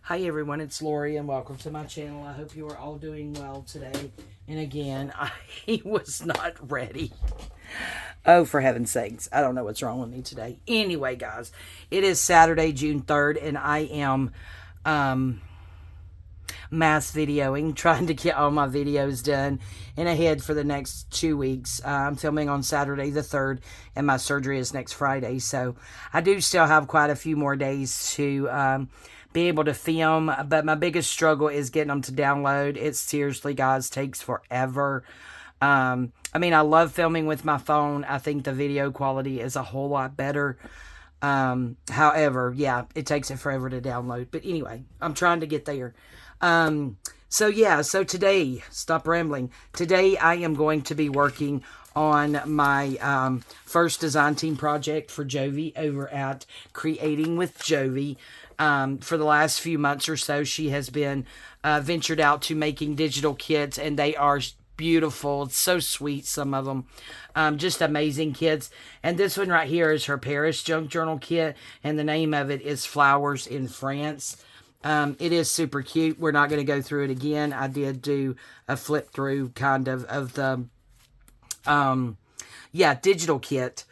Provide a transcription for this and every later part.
Hi everyone, it's Lorie and welcome to my channel. I hope you are all doing well today. And again, I was not ready. Oh, for heaven's sakes. I don't know what's wrong with me today. Anyway, guys, it is Saturday, June 3rd, and I am mass videoing, trying to get all my videos done and ahead for the next 2 weeks. I'm filming on Saturday the 3rd, and my surgery is next Friday. So I do still have quite a few more days to be able to film, but my biggest struggle is getting them to download. It seriously, guys, takes forever. I mean, I love filming with my phone. I think the video quality is a whole lot better. However, yeah, it takes it forever to download. But anyway, I'm trying to get there. So today, stop rambling. Today, I am going to be working on my first design team project for Jovi over at Creating with Jovi. For the last few months or so, she has been ventured out to making digital kits, and they are beautiful. It's so sweet, some of them. Just amazing kits. And this one right here is her Paris Junk Journal kit, and the name of it is Flowers in France. It is super cute. We're not going to go through it again. I did do a flip through kind of the digital kit.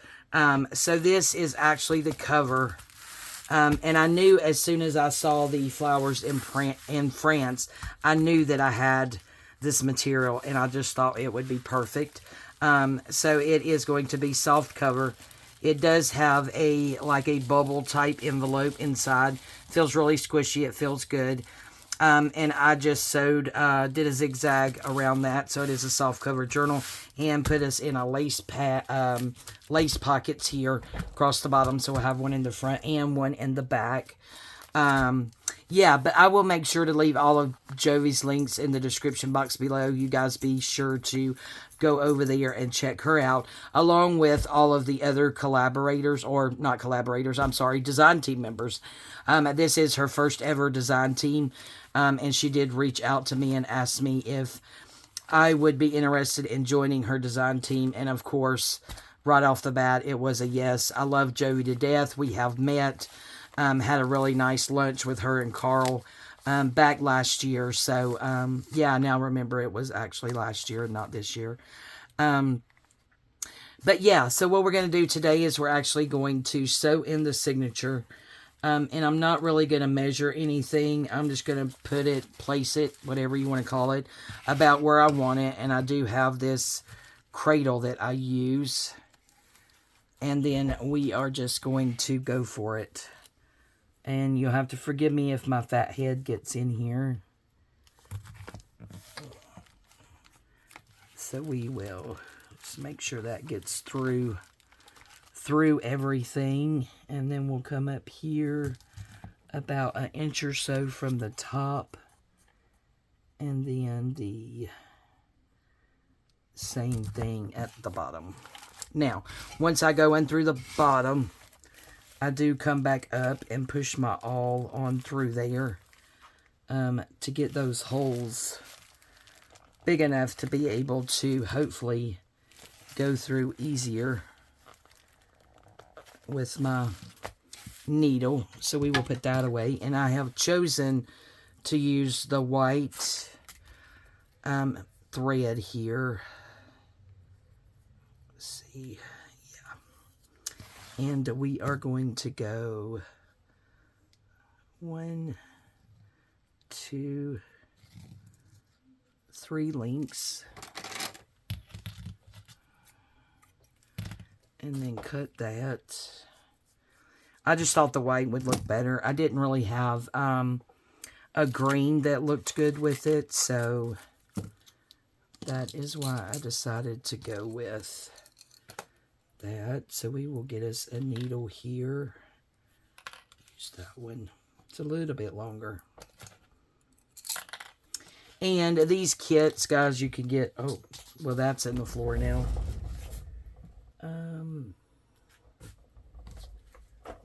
So this is actually the cover. And I knew as soon as I saw the flowers in France, I knew that I had this material, and I just thought it would be perfect. So it is going to be soft cover. It does have a bubble type envelope inside. Feels really squishy. It feels good. And I just sewed, did a zigzag around that, so it is a soft cover journal, and put us in a lace pockets here across the bottom, so we'll have one in the front and one in the back. But I will make sure to leave all of Jovi's links in the description box below. You guys be sure to go over there and check her out, along with all of the other collaborators, or not collaborators, I'm sorry, design team members. This is her first ever design team, and she did reach out to me and ask me if I would be interested in joining her design team, and of course, right off the bat, it was a yes. I love Jovi to death. We have met. Had a really nice lunch with her and Carl back last year. So, I now remember it was actually last year, not this year. So what we're going to do today is we're actually going to sew in the signature. And I'm not really going to measure anything. I'm just going to place it, whatever you want to call it, about where I want it. And I do have this cradle that I use. And then we are just going to go for it. And you'll have to forgive me if my fat head gets in here. So we will just make sure that gets through everything. And then we'll come up here about an inch or so from the top. And then the same thing at the bottom. Now, once I go in through the bottom, I do come back up and push my awl on through there to get those holes big enough to be able to hopefully go through easier with my needle. So we will put that away. And I have chosen to use the white thread here. Let's see. And we are going to go 1, 2, 3 links. And then cut that. I just thought the white would look better. I didn't really have a green that looked good with it. So that is why I decided to go with that. So we will get us a needle here. Use that one. It's a little bit longer. And these kits, guys, you can get... Oh, well, that's in the floor now.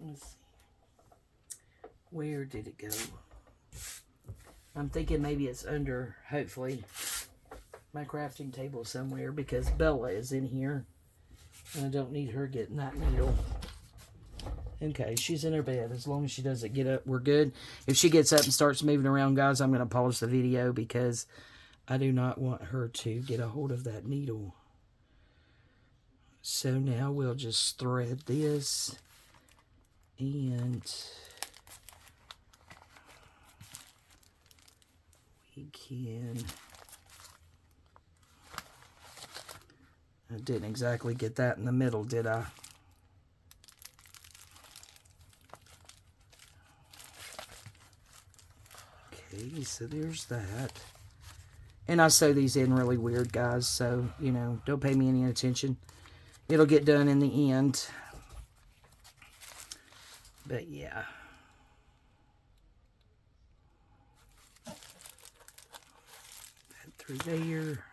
Let's see. Where did it go? I'm thinking maybe it's under, hopefully, my crafting table somewhere, because Bella is in here. And I don't need her getting that needle. Okay, she's in her bed. As long as she doesn't get up, we're good. If she gets up and starts moving around, guys, I'm going to pause the video because I do not want her to get a hold of that needle. So now we'll just thread this and we can... I didn't exactly get that in the middle, did I? Okay, so there's that. And I sew these in really weird, guys, so, you know, don't pay me any attention. It'll get done in the end. But, yeah. That through there.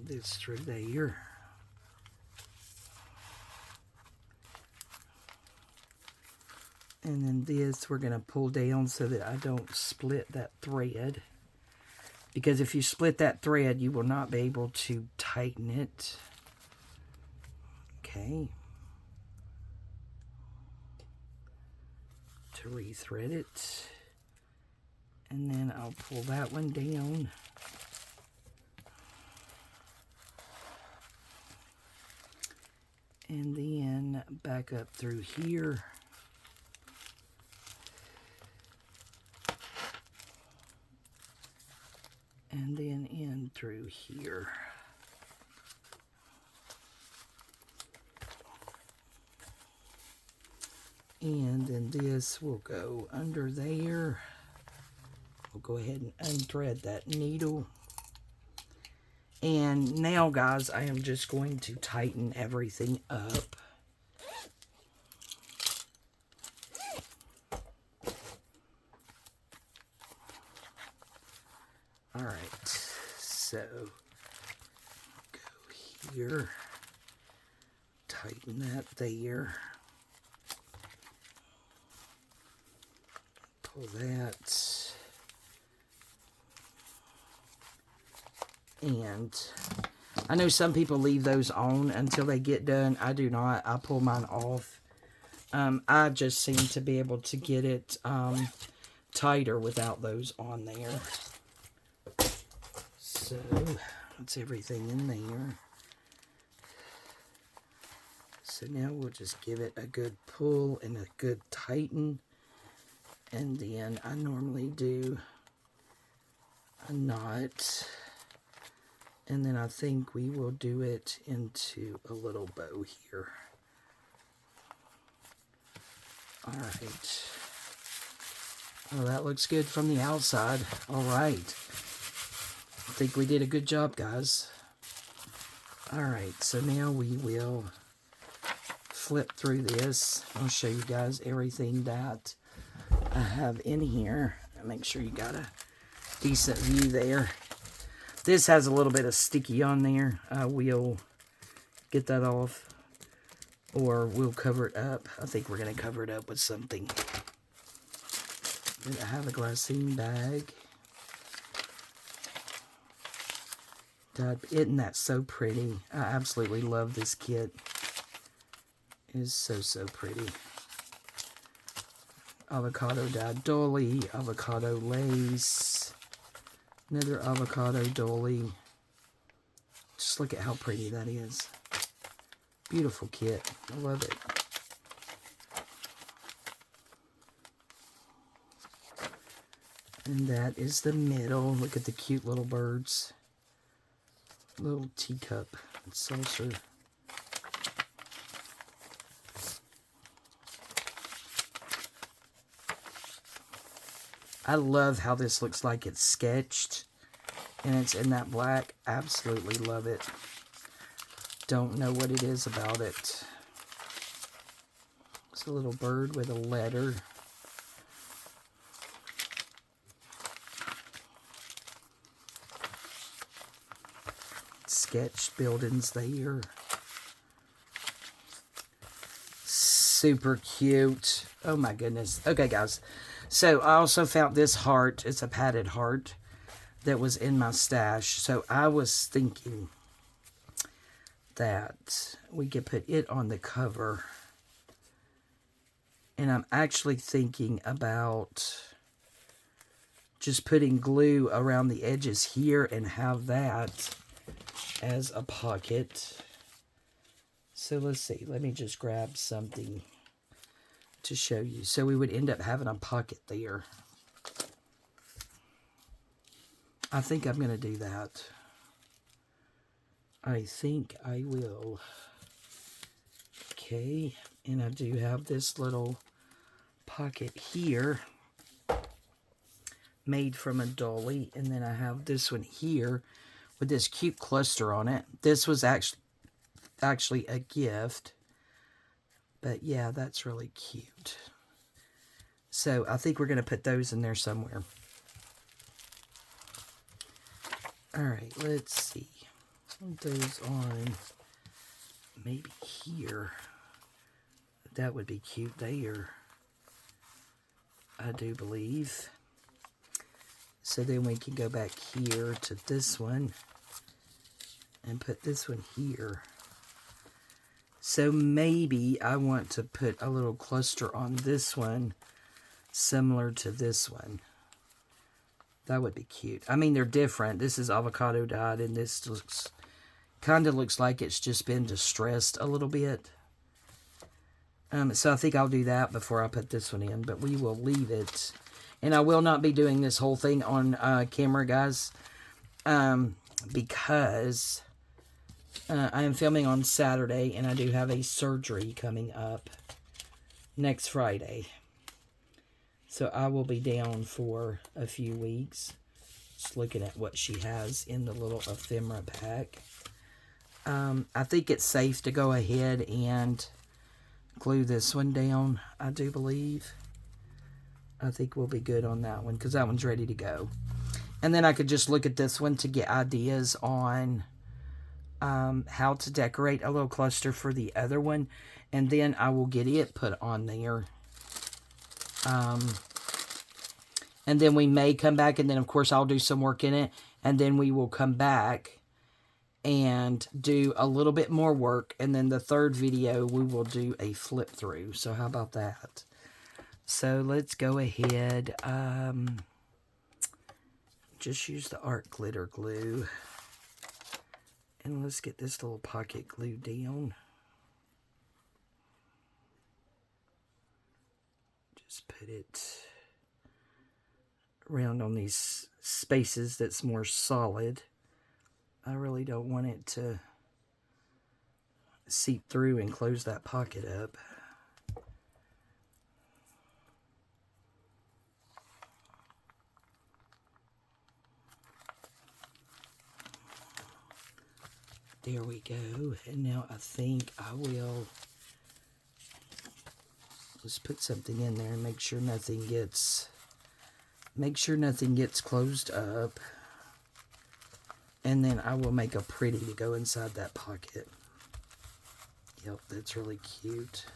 This through there. And then this we're going to pull down so that I don't split that thread. Because if you split that thread, you will not be able to tighten it. Okay. To rethread it. And then I'll pull that one down. And then back up through here. And then in through here. And then this will go under there. We'll go ahead and unthread that needle. And now, guys, I am just going to tighten everything up. Alright, so go here, tighten that there, pull that, and I know some people leave those on until they get done. I do not. I pull mine off. I just seem to be able to get it tighter without those on there. So, that's everything in there. So now we'll just give it a good pull and a good tighten. And then I normally do a knot. And then I think we will do it into a little bow here. Alright. Oh, that looks good from the outside. Alright. I think we did a good job, guys. Alright, so now we will flip through this. I'll show you guys everything that I have in here. Make sure you got a decent view there. This has a little bit of sticky on there. I will get that off, or we'll cover it up. I think we're going to cover it up with something. Then I have a glassine bag. God, isn't that so pretty? I absolutely love this kit. It is so, so pretty. Avocado dyed dolly, avocado lace, another avocado dolly. Just look at how pretty that is. Beautiful kit. I love it. And that is the middle. Look at the cute little birds. Little teacup and saucer. I love how this looks like it's sketched and it's in that black. Absolutely love it. Don't know what it is about it. It's a little bird with a letter. Sketched buildings there. Super cute. Oh my goodness. Okay, guys. So I also found this heart. It's a padded heart that was in my stash. So I was thinking that we could put it on the cover. And I'm actually thinking about just putting glue around the edges here and have that as a pocket. So let's see. Let me just grab something to show you. So we would end up having a pocket there. I think I'm going to do that. I think I will. Okay. And I do have this little pocket here made from a dolly. And then I have this one here with this cute cluster on it. This was actually a gift. But yeah, that's really cute. So I think we're going to put those in there somewhere. Alright, let's see. Put those on maybe here. That would be cute there. I do believe. So then we can go back here to this one and put this one here. So maybe I want to put a little cluster on this one similar to this one. That would be cute. I mean, they're different. This is avocado dyed, and this kind of looks like it's just been distressed a little bit. So I think I'll do that before I put this one in, but we will leave it. And I will not be doing this whole thing on camera, guys, because I am filming on Saturday, and I do have a surgery coming up next Friday. So I will be down for a few weeks. Just looking at what she has in the little ephemera pack. I think it's safe to go ahead and glue this one down, I do believe. I think we'll be good on that one because that one's ready to go. And then I could just look at this one to get ideas on how to decorate a little cluster for the other one. And then I will get it put on there. And then we may come back, and then of course I'll do some work in it, and then we will come back and do a little bit more work, and then the third video we will do a flip through. So how about that? So let's go ahead, just use the art glitter glue, and let's get this little pocket glued down. Just put it around on these spaces that's more solid. I really don't want it to seep through and close that pocket up. There we go. And now I think I will just put something in there and make sure nothing gets closed up. And then I will make a pretty to go inside that pocket. Yep, that's really cute.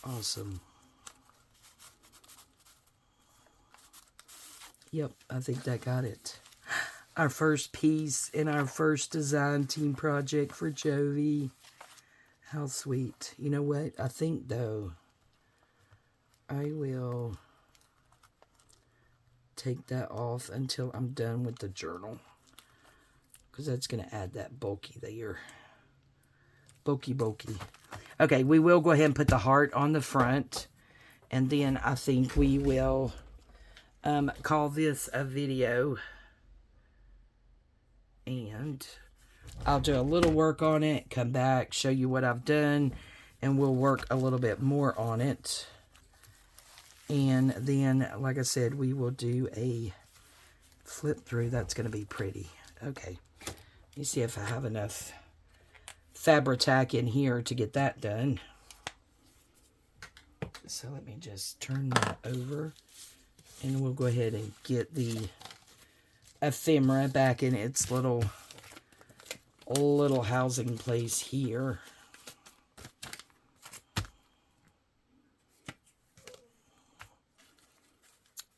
Awesome. Yep, I think that got it. Our first piece in our first design team project for Jovi. How sweet. You know what? I think, though, I will take that off until I'm done with the journal. Because that's going to add that bulky there. Bulky. Okay, we will go ahead and put the heart on the front. And then I think we will call this a video. And I'll do a little work on it, come back, show you what I've done, and we'll work a little bit more on it. And then, like I said, we will do a flip through. That's going to be pretty. Okay. Let me see if I have enough Fabri-Tac in here to get that done. So let me just turn that over. And we'll go ahead and get the ephemera back in its little housing place here.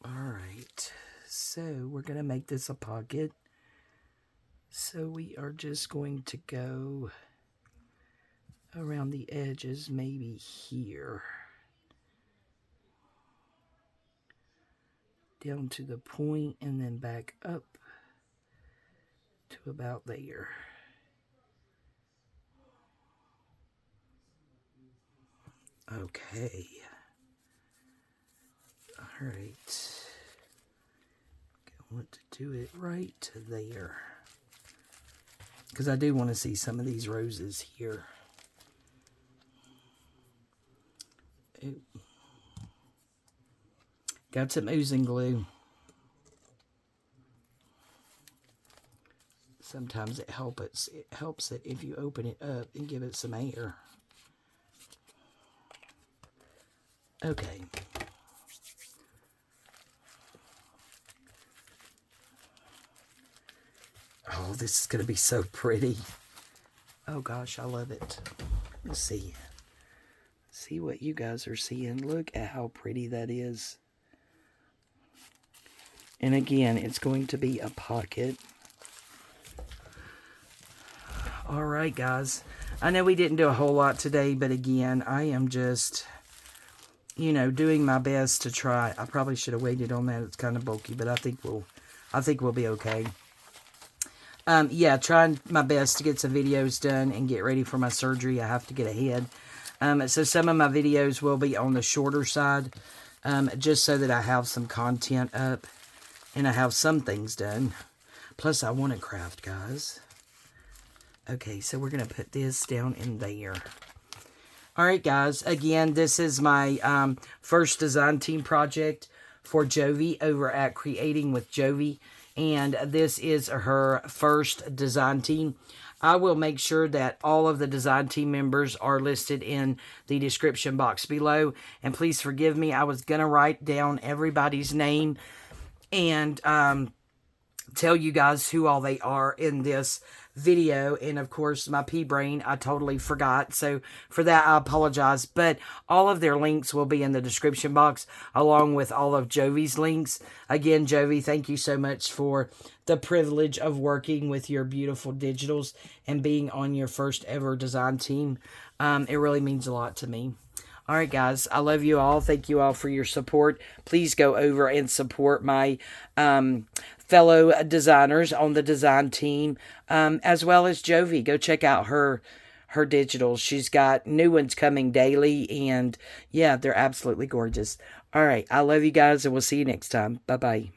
Alright, so we're going to make this a pocket. So we are just going to go around the edges, maybe here. Down to the point and then back up to about there. Okay. Alright. I want to do it right to there. Because I do want to see some of these roses here. Ooh. Got some oozing glue. Sometimes it helps it if you open it up and give it some air. Okay. Oh, this is going to be so pretty. Oh gosh, I love it. Let's see. See what you guys are seeing. Look at how pretty that is. And again, it's going to be a pocket. Alright guys, I know we didn't do a whole lot today, but again, I am just, you know, doing my best to try. I probably should have waited on that. It's kind of bulky, but I think we'll be okay. Yeah, trying my best to get some videos done and get ready for my surgery. I have to get ahead. So some of my videos will be on the shorter side, just so that I have some content up and I have some things done. Plus, I want to craft, guys. Okay, so we're going to put this down in there. Alright, guys. Again, this is my first design team project for Jovi over at Creating with Jovi. And this is her first design team. I will make sure that all of the design team members are listed in the description box below. And please forgive me, I was going to write down everybody's name and tell you guys who all they are in this video. And of course, my pea brain, I totally forgot. So for that, I apologize. But all of their links will be in the description box, along with all of Jovi's links. Again, Jovi, thank you so much for the privilege of working with your beautiful digitals and being on your first ever design team. It really means a lot to me. Alright guys, I love you all. Thank you all for your support. Please go over and support my fellow designers on the design team, as well as Jovi. Go check out her digitals. She's got new ones coming daily, and yeah, they're absolutely gorgeous. Alright, I love you guys, and we'll see you next time. Bye-bye.